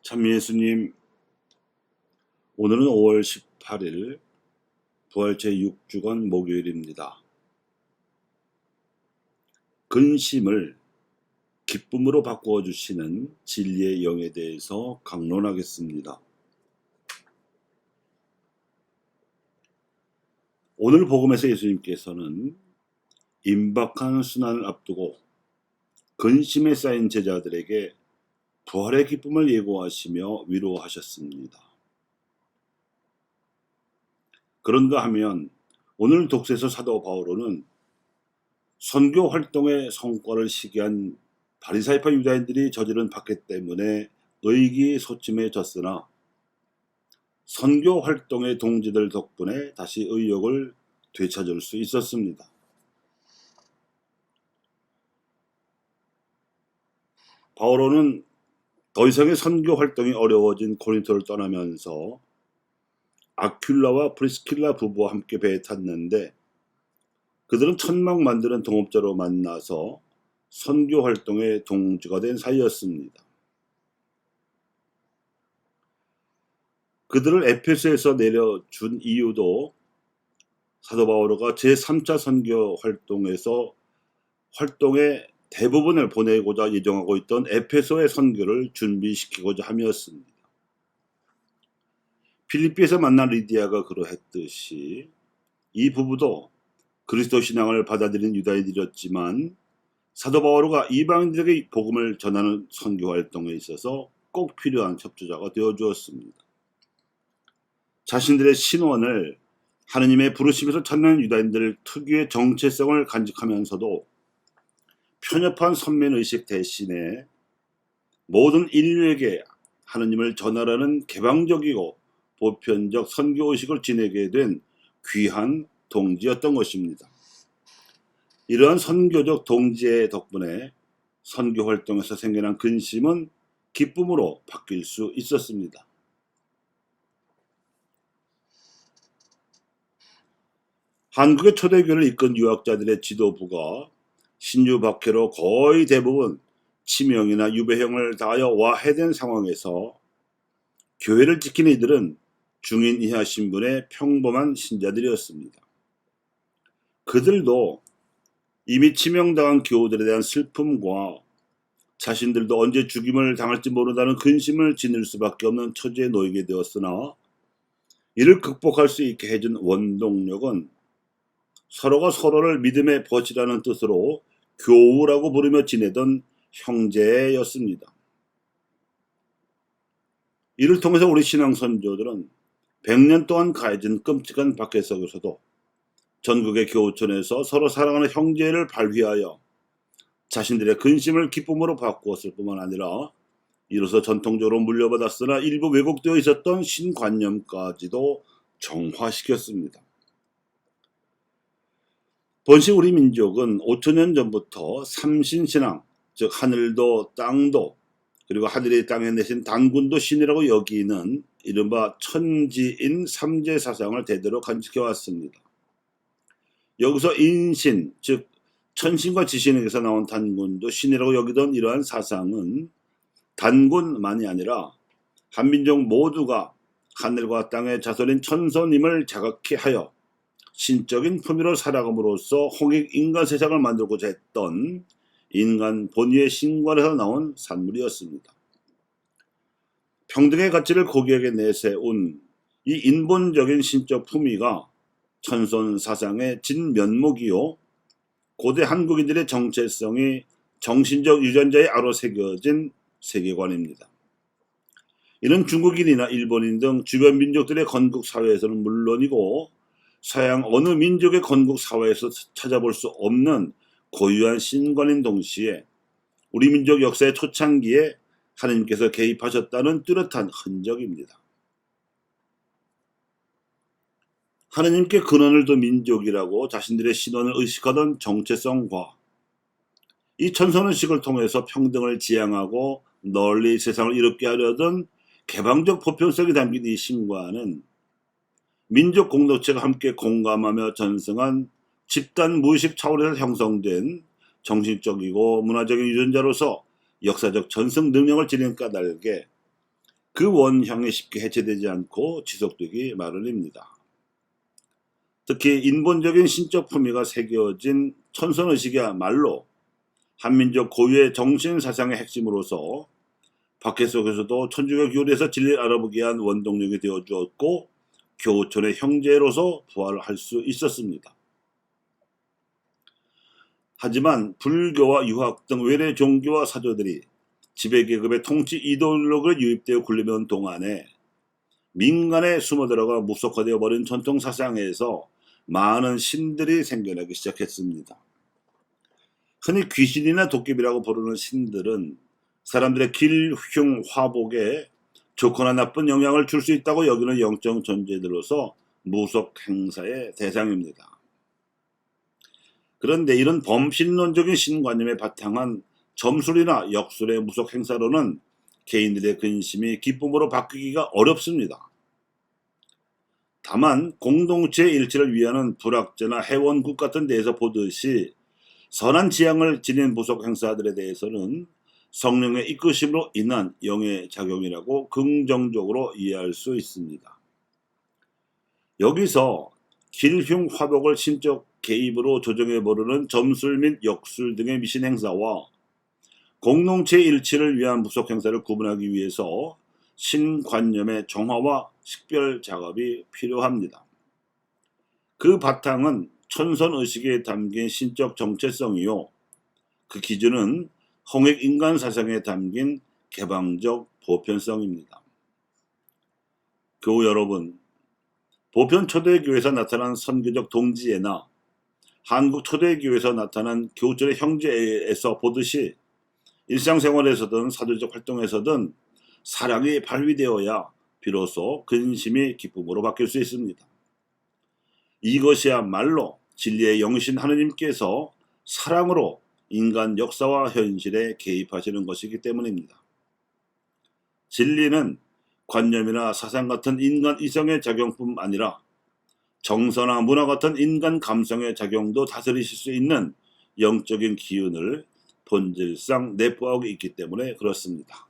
참 예수님, 오늘은 5월 18일 부활 제6주간 목요일입니다. 근심을 기쁨으로 바꾸어 주시는 진리의 영에 대해서 강론하겠습니다. 오늘 복음에서 예수님께서는 임박한 순환을 앞두고 근심에 쌓인 제자들에게 부활의 기쁨을 예고하시며 위로하셨습니다. 그런가 하면 오늘 독서에서 사도 바오로는 선교 활동의 성과를 시기한 바리사이파 유다인들이 저지른 박해 때문에 의기소침해졌으나 선교 활동의 동지들 덕분에 다시 의욕을 되찾을 수 있었습니다. 바오로는 더 이상의 선교 활동이 어려워진 고린토를 떠나면서 아큘라와 프리스킬라 부부와 함께 배에 탔는데 그들은 천막 만드는 동업자로 만나서 선교 활동의 동지가 된 사이였습니다. 그들을 에페소에서 내려준 이유도 사도 바오로가 제3차 선교 활동에서 활동의 대부분을 보내고자 예정하고 있던 에페소의 선교를 준비시키고자 함이었습니다. 필리피에서 만난 리디아가 그러했듯이 이 부부도 그리스도 신앙을 받아들인 유다인들이었지만 사도 바오로가 이방인들에게 복음을 전하는 선교 활동에 있어서 꼭 필요한 협조자가 되어 주었습니다. 자신들의 신원을 하느님의 부르심에서 찾는 유다인들 특유의 정체성을 간직하면서도 편협한 선민의식 대신에 모든 인류에게 하느님을 전하라는 개방적이고 보편적 선교의식을 지니게 된 귀한 동지였던 것입니다. 이러한 선교적 동지의 덕분에 선교 활동에서 생겨난 근심은 기쁨으로 바뀔 수 있었습니다. 한국의 초대교회를 이끈 유학자들의 지도부가 신유 박해로 거의 대부분 치명이나 유배형을 당하여 와해된 상황에서 교회를 지키는 이들은 중인 이하 신분의 평범한 신자들이었습니다. 그들도 이미 치명당한 교우들에 대한 슬픔과 자신들도 언제 죽임을 당할지 모른다는 근심을 지닐 수밖에 없는 처지에 놓이게 되었으나 이를 극복할 수 있게 해준 원동력은 서로가 서로를 믿음의 벗이라는 뜻으로 교우라고 부르며 지내던 형제였습니다. 이를 통해서 우리 신앙 선조들은 100년 동안 가해진 끔찍한 박해 속에서도 전국의 교우촌에서 서로 사랑하는 형제를 발휘하여 자신들의 근심을 기쁨으로 바꾸었을 뿐만 아니라 이로써 전통적으로 물려받았으나 일부 왜곡되어 있었던 신관념까지도 정화시켰습니다. 본시 우리 민족은 5천년 전부터 삼신신앙, 즉 하늘도 땅도 그리고 하늘이 땅에 내신 단군도 신이라고 여기는 이른바 천지인 삼재 사상을 대대로 간직해 왔습니다. 여기서 인신, 즉 천신과 지신에게서 나온 단군도 신이라고 여기던 이러한 사상은 단군만이 아니라 한민족 모두가 하늘과 땅의 자손인 천선임을 자각케 하여 신적인 품위로 살아감으로써 홍익 인간 세상을 만들고자 했던 인간 본위의 신관에서 나온 산물이었습니다. 평등의 가치를 고귀하게 내세운 이 인본적인 신적 품위가 천선 사상의 진면목이요 고대 한국인들의 정체성이 정신적 유전자에 아로 새겨진 세계관입니다. 이는 중국인이나 일본인 등 주변 민족들의 건국 사회에서는 물론이고 서양 어느 민족의 건국 사회에서 찾아볼 수 없는 고유한 신관인 동시에 우리 민족 역사의 초창기에 하느님께서 개입하셨다는 뚜렷한 흔적입니다. 하느님께 근원을 둔 민족이라고 자신들의 신원을 의식하던 정체성과 이 천선의식을 통해서 평등을 지향하고 널리 세상을 이롭게 하려던 개방적 보편성이 담긴 이 신과는 민족 공동체가 함께 공감하며 전승한 집단 무의식 차원에서 형성된 정신적이고 문화적인 유전자로서 역사적 전승 능력을 지닌 까닭에 그 원형이 쉽게 해체되지 않고 지속되기 마련입니다. 특히 인본적인 신적 품위가 새겨진 천선의식이야말로 한민족 고유의 정신사상의 핵심으로서 박해 속에서도 천주교 교리에서 진리를 알아보게 한 원동력이 되어 주었고 교촌의 형제로서 부활할 수 있었습니다. 하지만 불교와 유학 등 외래 종교와 사조들이 지배계급의 통치 이데올로기를 유입되어 굴리던 동안에 민간에 숨어들어가 무속화되어 버린 전통사상에서 많은 신들이 생겨나기 시작했습니다. 흔히 귀신이나 도깨비라고 부르는 신들은 사람들의 길, 흉, 화복에 좋거나 나쁜 영향을 줄 수 있다고 여기는 영적 존재들로서 무속 행사의 대상입니다. 그런데 이런 범신론적인 신관념에 바탕한 점술이나 역술의 무속 행사로는 개인들의 근심이 기쁨으로 바뀌기가 어렵습니다. 다만 공동체의 일치를 위하는 불학제나 해원국 같은 데에서 보듯이 선한 지향을 지닌 무속 행사들에 대해서는 성령의 이끄심으로 인한 영의 작용이라고 긍정적으로 이해할 수 있습니다. 여기서 길흉 화복을 신적 개입으로 조정해 버리는 점술 및 역술 등의 미신 행사와 공동체의 일치를 위한 무속 행사를 구분하기 위해서 신관념의 정화와 식별 작업이 필요합니다. 그 바탕은 천선의식에 담긴 신적 정체성이요. 그 기준은 홍익 인간 사상에 담긴 개방적 보편성입니다. 교우 여러분, 보편 초대교회에서 나타난 선교적 동지애나 한국 초대교회에서 나타난 교우들의 형제에서 보듯이 일상생활에서든 사도적 활동에서든 사랑이 발휘되어야 비로소 근심이 기쁨으로 바뀔 수 있습니다. 이것이야말로 진리의 영이신 하느님께서 사랑으로 인간 역사와 현실에 개입하시는 것이기 때문입니다. 진리는 관념이나 사상 같은 인간 이성의 작용뿐 아니라 정서나 문화 같은 인간 감성의 작용도 다스리실 수 있는 영적인 기운을 본질상 내포하고 있기 때문에 그렇습니다.